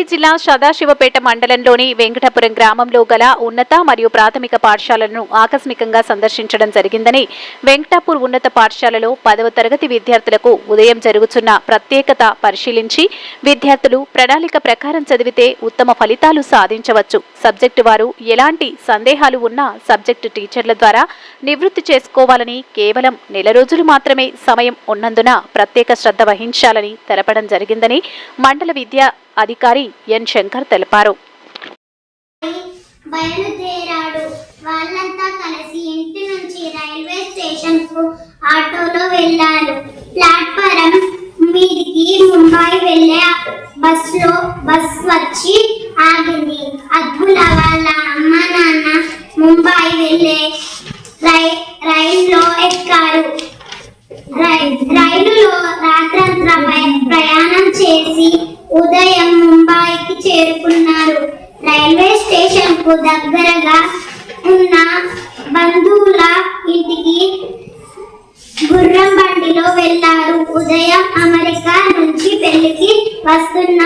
రంగారెడ్డి జిల్లా సదాశివపేట మండలంలోని వెంకటాపురం గ్రామంలో గల ఉన్నత మరియు ప్రాథమిక పాఠశాలను ఆకస్మికంగా సందర్శించడం జరిగిందని, వెంకటాపూర్ ఉన్నత పాఠశాలలో 10వ తరగతి విద్యార్థులకు ఉదయం జరుగుతున్న ప్రత్యేకత పరిశీలించి విద్యార్థులు ప్రణాళిక ప్రకారం చదివితే ఉత్తమ ఫలితాలు సాధించవచ్చు. సబ్జెక్టు వారు ఎలాంటి సందేహాలు ఉన్నా సబ్జెక్టు టీచర్ల ద్వారా నివృత్తి చేసుకోవాలని, కేవలం నెల రోజులు మాత్రమే సమయం ఉన్నందున ప్రత్యేక శ్రద్ధ వహించాలని తెలపడం జరిగిందని మండల విద్యా అధికారి ఎన్ శంకర్ తెలిపారు. బయలుదేరాడు. వాళ్ళంతా కలిసి ఇంటి నుంచి రైల్వే స్టేషన్ కు ఆటోలో వెళ్లారు. ప్లాట్ఫారం మీదికి ముంబై వెళ్లే బస్ వచ్చి ఆగింది. అద్భుత వాళ్ళ అమ్మ నాన్న ముంబై వెళ్లే రైల్లో ఎక్కారు. రైలులో రాత్రంతా ప్రయాణం చేసి ఉదయం ముంబైకి చేరుకున్నారు. రైల్వే స్టేషన్ కు దగ్గరగా ఉన్న బంధువుల ఇంటికి గుర్రం బండిలో వెళ్లారు. ఉదయం అమెరికా నుంచి పెళ్లికి వస్తున్న